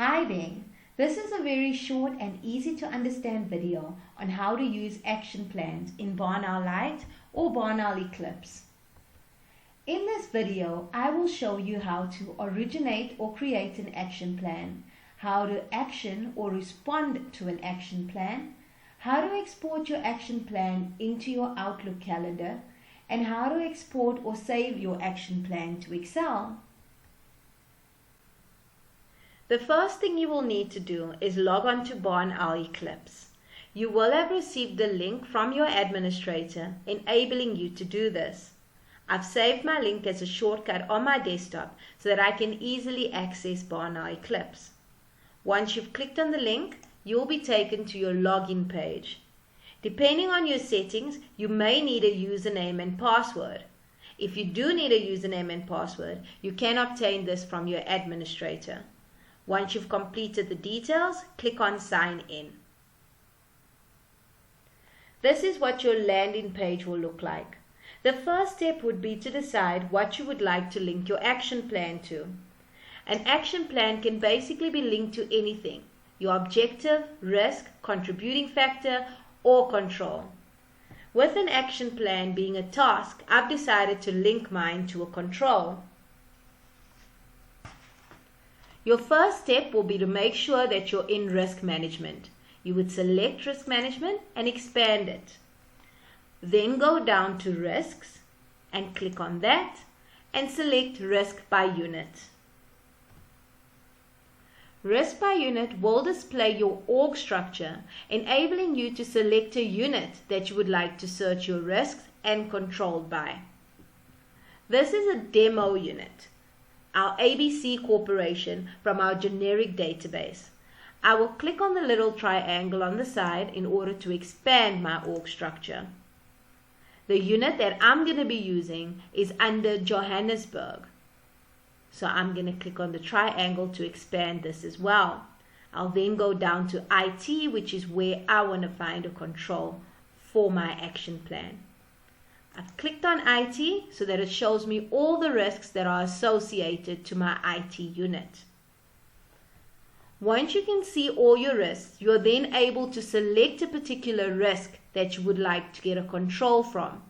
Hi there. This is a very short and easy to understand video on how to use action plans in BarnOwl Lite or BarnOwl Eclipse. In this video, I will show you how to originate or create an action plan, how to action or respond to an action plan, how to export your action plan into your Outlook calendar, and how to export or save your action plan to Excel. The first thing you will need to do is log on to BarnOwl Eclipse. You will have received the link from your administrator enabling you to do this. I've saved my link as a shortcut on my desktop so that I can easily access BarnOwl Eclipse. Once you've clicked on the link, you'll be taken to your login page. Depending on your settings, you may need a username and password. If you do need a username and password, you can obtain this from your administrator. Once you've completed the details, click on Sign In. This is what your landing page will look like. The first step would be to decide what you would like to link your action plan to. An action plan can basically be linked to anything: your objective, risk, contributing factor, or control. With an action plan being a task, I've decided to link mine to a control. Your first step will be to make sure that you're in risk management. You would select risk management and expand it. Then go down to risks and click on that and select risk by unit. Risk by unit will display your org structure, enabling you to select a unit that you would like to search your risks and controlled by. This is a demo unit, our ABC Corporation from our generic database. I will click on the little triangle on the side in order to expand my org structure. The unit that I'm going to be using is under Johannesburg. So I'm going to click on the triangle to expand this as well. I'll then go down to IT, which is where I want to find a control for my action plan. I've clicked on IT so that it shows me all the risks that are associated to my IT unit. Once you can see all your risks, you're then able to select a particular risk that you would like to get a control from.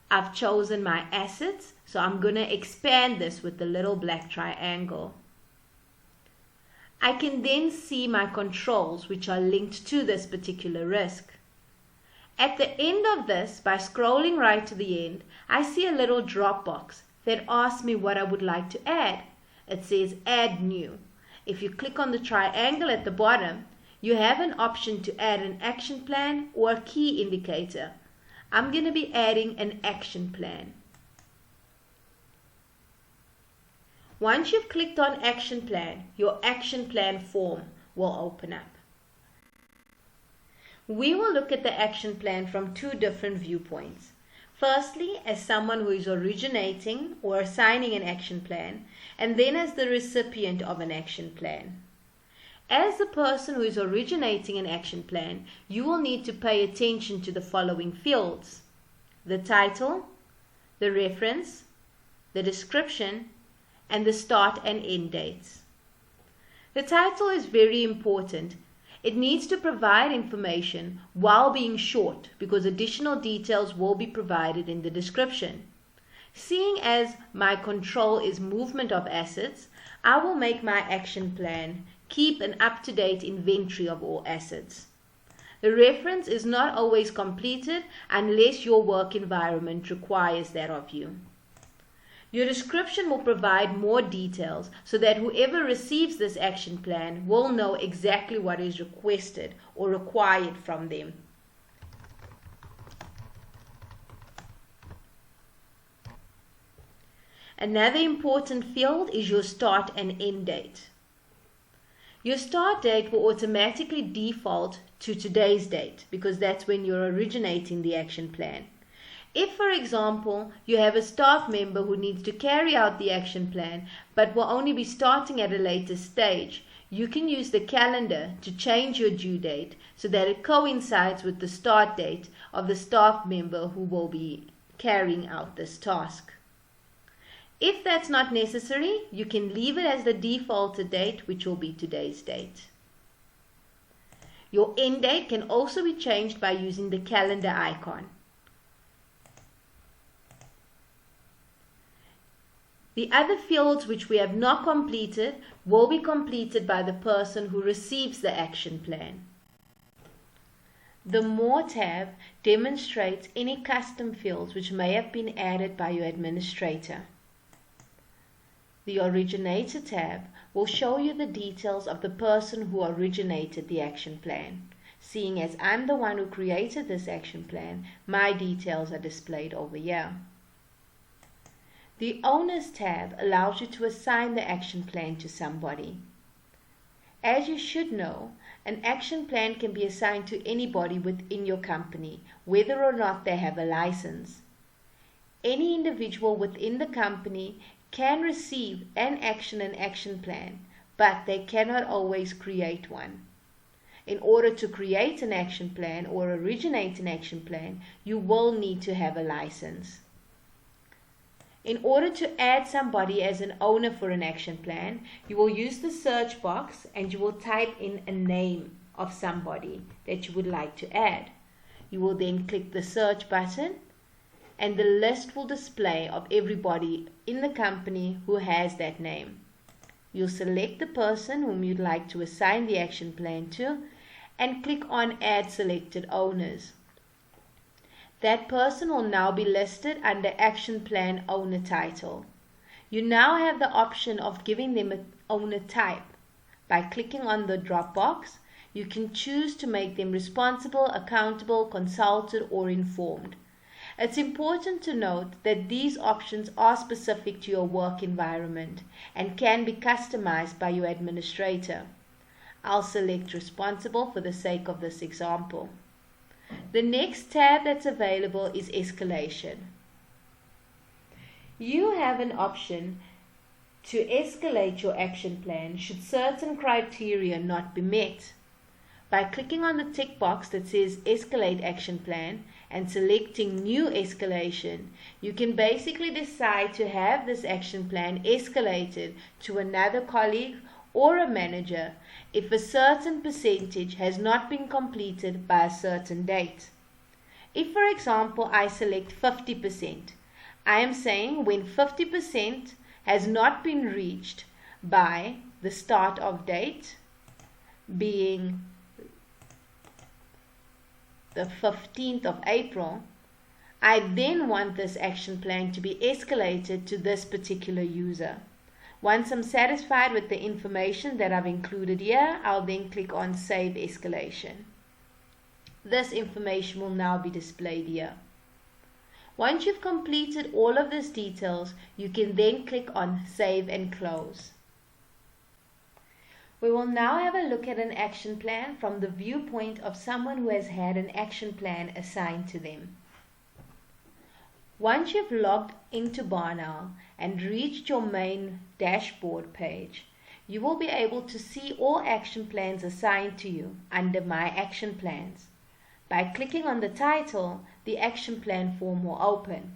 I've chosen my assets, so I'm going to expand this with the little black triangle. I can then see my controls which are linked to this particular risk. At the end of this, by scrolling right to the end, I see a little drop box that asks me what I would like to add. It says Add New. If you click on the triangle at the bottom, you have an option to add an action plan or a key indicator. I'm going to be adding an action plan. Once you've clicked on action plan, your action plan form will open up. We will look at the action plan from two different viewpoints. Firstly, as someone who is originating or assigning an action plan, and then as the recipient of an action plan. As the person who is originating an action plan, you will need to pay attention to the following fields: the title, the reference, the description, and the start and end dates. The title is very important. It needs to provide information while being short because additional details will be provided in the description. Seeing as my control is movement of assets, I will make my action plan keep an up-to-date inventory of all assets. The reference is not always completed unless your work environment requires that of you. Your description will provide more details so that whoever receives this action plan will know exactly what is requested or required from them. Another important field is your start and end date. Your start date will automatically default to today's date because that's when you're originating the action plan. If, for example, you have a staff member who needs to carry out the action plan but will only be starting at a later stage, you can use the calendar to change your due date so that it coincides with the start date of the staff member who will be carrying out this task. If that's not necessary, you can leave it as the defaulted date, which will be today's date. Your end date can also be changed by using the calendar icon. The other fields which we have not completed will be completed by the person who receives the action plan. The More tab demonstrates any custom fields which may have been added by your administrator. The Originator tab will show you the details of the person who originated the action plan. Seeing as I'm the one who created this action plan, my details are displayed over here. The Owners tab allows you to assign the action plan to somebody. As you should know, an action plan can be assigned to anybody within your company, whether or not they have a license. Any individual within the company can receive an action plan, but they cannot always create one. In order to create an action plan or originate an action plan, you will need to have a license. In order to add somebody as an owner for an action plan, you will use the search box and you will type in a name of somebody that you would like to add. You will then click the search button and the list will display of everybody in the company who has that name. You'll select the person whom you'd like to assign the action plan to and click on Add Selected Owners. That person will now be listed under Action Plan Owner title. You now have the option of giving them an owner type. By clicking on the drop box, you can choose to make them responsible, accountable, consulted, or informed. It's important to note that these options are specific to your work environment and can be customized by your administrator. I'll select responsible for the sake of this example. The next tab that's available is Escalation. You have an option to escalate your action plan should certain criteria not be met. By clicking on the tick box that says Escalate Action Plan and selecting New Escalation, you can basically decide to have this action plan escalated to another colleague or a manager if a certain percentage has not been completed by a certain date. If, for example, I select 50%, I am saying when 50% has not been reached by the start of date, being the 15th of April, I then want this action plan to be escalated to this particular user. Once I'm satisfied with the information that I've included here, I'll then click on Save Escalation. This information will now be displayed here. Once you've completed all of these details, you can then click on Save and Close. We will now have a look at an action plan from the viewpoint of someone who has had an action plan assigned to them. Once you've logged into BarnOwl and reached your main dashboard page, you will be able to see all action plans assigned to you under My Action Plans. By clicking on the title, the action plan form will open.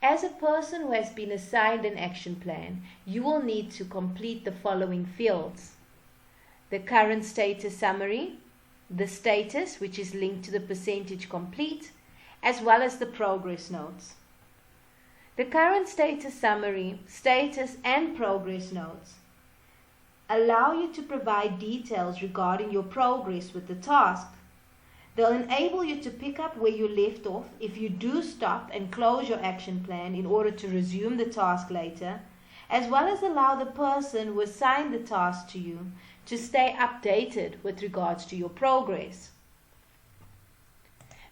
As a person who has been assigned an action plan, you will need to complete the following fields: the current status summary, the status, which is linked to the percentage complete, as well as the progress notes. The current status summary, status, and progress notes allow you to provide details regarding your progress with the task. They'll enable you to pick up where you left off if you do stop and close your action plan in order to resume the task later, as well as allow the person who assigned the task to you to stay updated with regards to your progress.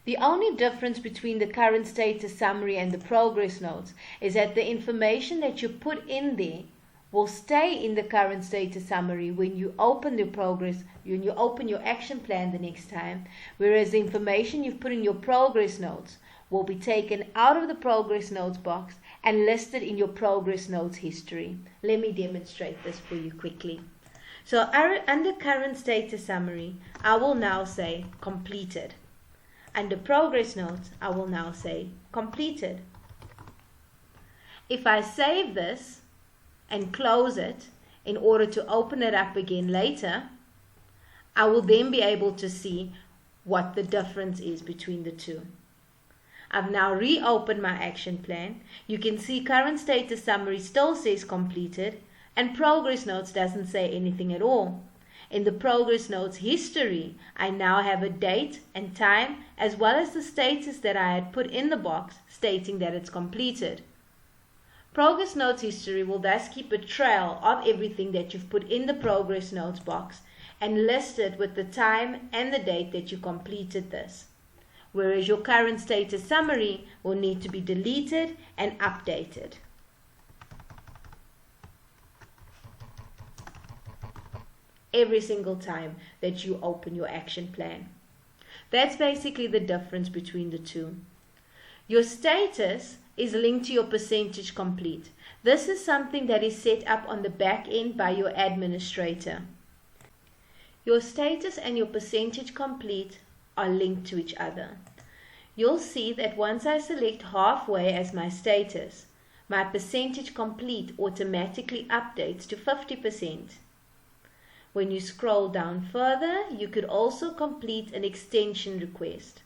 The only difference between the current status summary and the progress notes is that the information that you put in there will stay in the current status summary when you open your action plan the next time, whereas the information you've put in your progress notes will be taken out of the progress notes box and listed in your progress notes history. Let me demonstrate this for you quickly. So under current status summary, I will now say completed. Under progress notes, I will now say completed. If I save this and close it in order to open it up again later, I will then be able to see what the difference is between the two. I've now reopened my action plan. You can see current status summary still says completed, and progress notes doesn't say anything at all. In the progress notes history, I now have a date and time as well as the status that I had put in the box stating that it's completed. Progress notes history will thus keep a trail of everything that you've put in the progress notes box and list it with the time and the date that you completed this. Whereas your current status summary will need to be deleted and updated. Every single time that you open your action plan. That's basically the difference between the two. Your status is linked to your percentage complete. This is something that is set up on the back end by your administrator. Your status and your percentage complete are linked to each other. You'll see that once I select halfway as my status, my percentage complete automatically updates to 50%. When you scroll down further, you could also complete an extension request.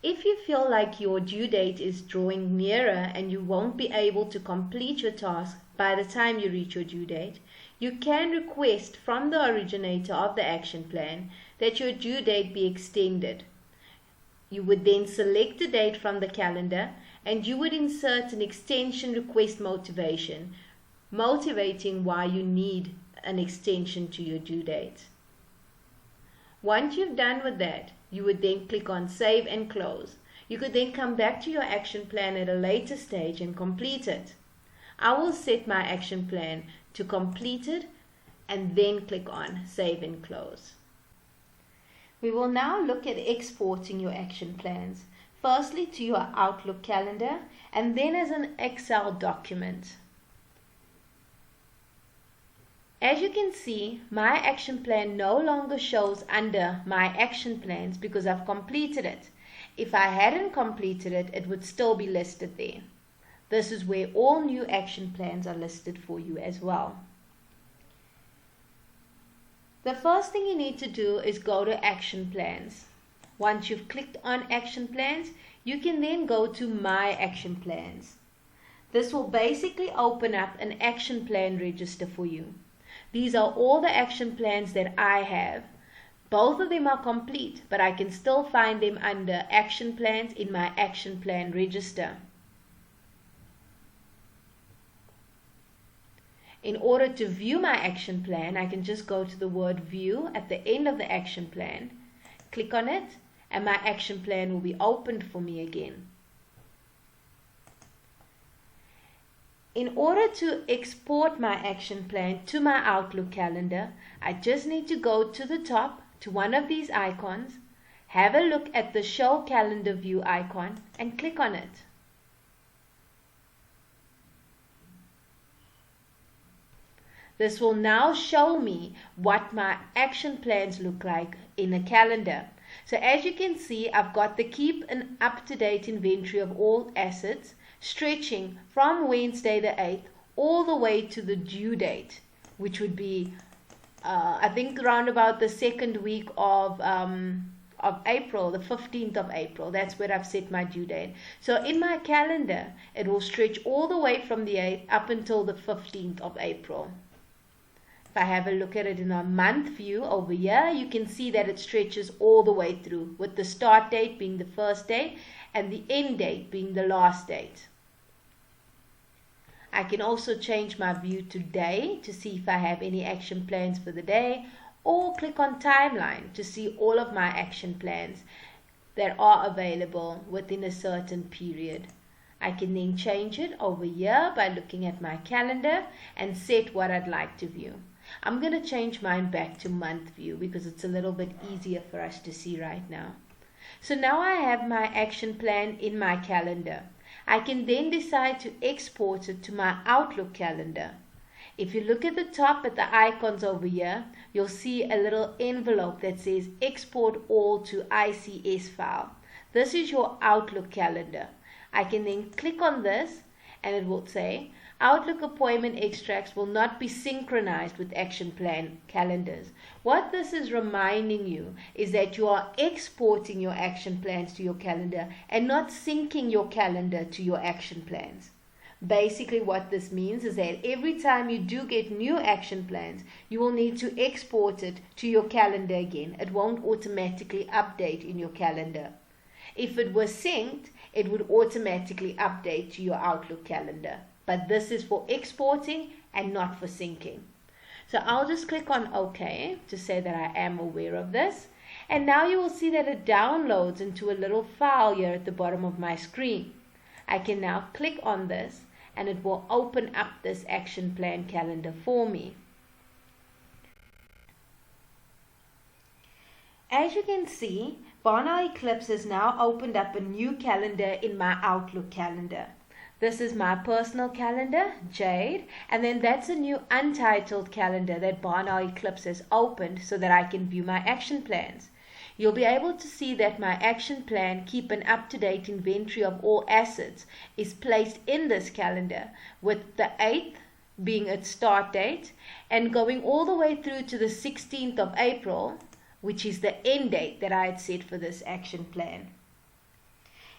If you feel like your due date is drawing nearer and you won't be able to complete your task by the time you reach your due date, you can request from the originator of the action plan that your due date be extended. You would then select a date from the calendar and you would insert an extension request motivating why you need an extension to your due date. Once you've done with that, you would then click on Save and Close. You could then come back to your action plan at a later stage and complete it. I will set my action plan to completed and then click on Save and Close. We will now look at exporting your action plans, firstly to your Outlook calendar and then as an Excel document. As you can see, my action plan no longer shows under my action plans because I've completed it. If I hadn't completed it, it would still be listed there. This is where all new action plans are listed for you as well. The first thing you need to do is go to action plans. Once you've clicked on action plans, you can then go to my action plans. This will basically open up an action plan register for you. These are all the action plans that I have. Both of them are complete, but I can still find them under action plans in my action plan register. In order to view my action plan, I can just go to the word view at the end of the action plan, click on it, and my action plan will be opened for me again. In order to export my action plan to my Outlook calendar, I just need to go to the top to one of these icons, have a look at the Show Calendar View icon and click on it. This will now show me what my action plans look like in a calendar. So as you can see, I've got the keep an up-to-date inventory of all assets stretching from Wednesday the 8th all the way to the due date, which would be I think around about the second week of April, the 15th of April. That's where I've set my due date. So in my calendar, it will stretch all the way from the 8th up until the 15th of April. If I have a look at it in a month view over here, you can see that it stretches all the way through, with the start date being the first day and the end date being the last date. I can also change my view to day to see if I have any action plans for the day, or click on timeline to see all of my action plans that are available within a certain period. I can then change it over here by looking at my calendar and set what I'd like to view. I'm going to change mine back to month view because it's a little bit easier for us to see right now. So now I have my action plan in my calendar. I can then decide to export it to my Outlook calendar. If you look at the top at the icons over here, you'll see a little envelope that says Export All to ICS File. This is your Outlook calendar. I can then click on this and it will say, Outlook appointment extracts will not be synchronized with action plan calendars. What this is reminding you is that you are exporting your action plans to your calendar and not syncing your calendar to your action plans. Basically, what this means is that every time you do get new action plans, you will need to export it to your calendar again. It won't automatically update in your calendar. If it was synced, it would automatically update to your Outlook calendar. But this is for exporting and not for syncing. So I'll just click on OK to say that I am aware of this. And now you will see that it downloads into a little file here at the bottom of my screen. I can now click on this and it will open up this action plan calendar for me. As you can see, BarnOwl Eclipse has now opened up a new calendar in my Outlook calendar. This is my personal calendar, Jade, and then that's a new untitled calendar that BarnOwl Eclipse has opened so that I can view my action plans. You'll be able to see that my action plan, keep an up-to-date inventory of all assets, is placed in this calendar, with the 8th being its start date and going all the way through to the 16th of April, which is the end date that I had set for this action plan.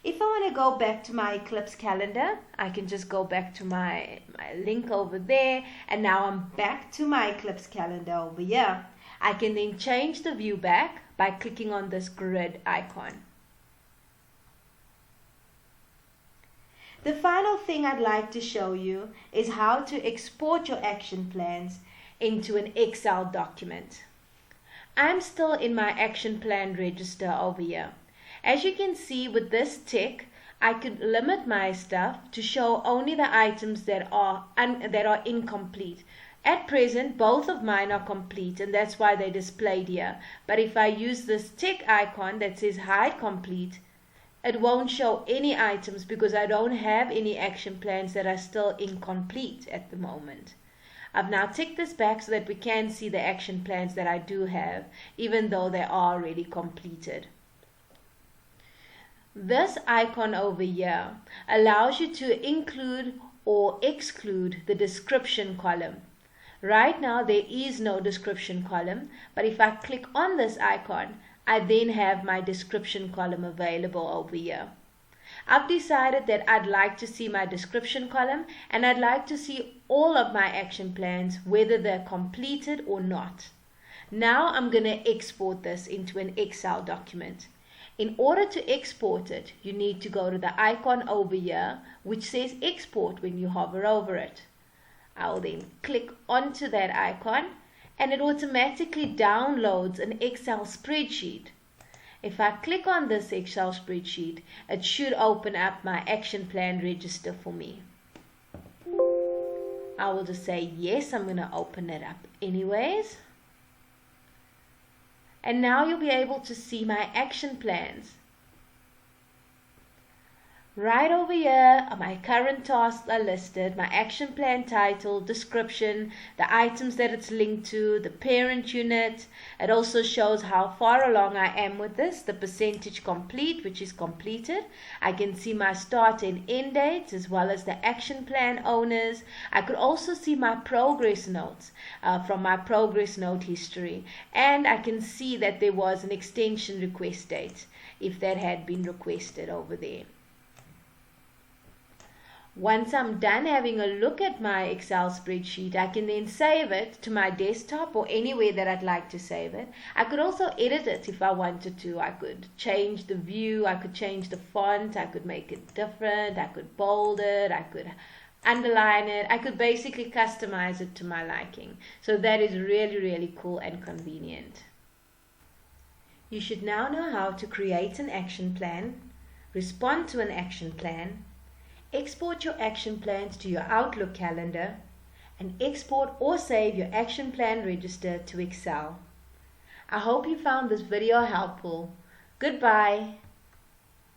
If I want to go back to my Eclipse calendar, I can just go back to my link over there, and now I'm back to my Eclipse calendar over here. I can then change the view back by clicking on this grid icon. The final thing I'd like to show you is how to export your action plans into an Excel document. I'm still in my action plan register over here. As you can see with this tick, I could limit my stuff to show only the items that are incomplete. At present, both of mine are complete, and that's why they're displayed here. But if I use this tick icon that says hide complete, it won't show any items because I don't have any action plans that are still incomplete at the moment. I've now ticked this back so that we can see the action plans that I do have, even though they are already completed. This icon over here allows you to include or exclude the description column. Right now there is no description column, but if I click on this icon, I then have my description column available over here. I've decided that I'd like to see my description column, and I'd like to see all of my action plans, whether they're completed or not. Now I'm going to export this into an Excel document. In order to export it, you need to go to the icon over here, which says export when you hover over it. I'll then click onto that icon, and it automatically downloads an Excel spreadsheet. If I click on this Excel spreadsheet, it should open up my action plan register for me. I will just say yes, I'm going to open it up anyways. And now you'll be able to see my action plans. Right over here, my current tasks are listed, my action plan title, description, the items that it's linked to, the parent unit. It also shows how far along I am with this, the percentage complete, which is completed. I can see my start and end dates as well as the action plan owners. I could also see my progress notes from my progress note history. And I can see that there was an extension request date if that had been requested over there. Once I'm done having a look at my Excel spreadsheet, I can then save it to my desktop or anywhere that I'd like to save it. I could also edit it if I wanted to. I could change the view, I could change the font, I could make it different, I could bold it, I could underline it. I could basically customize it to my liking. So that is really, really cool and convenient. You should now know how to create an action plan, respond to an action plan, export your action plans to your Outlook calendar, and export or save your action plan register to Excel. I hope you found this video helpful. Goodbye.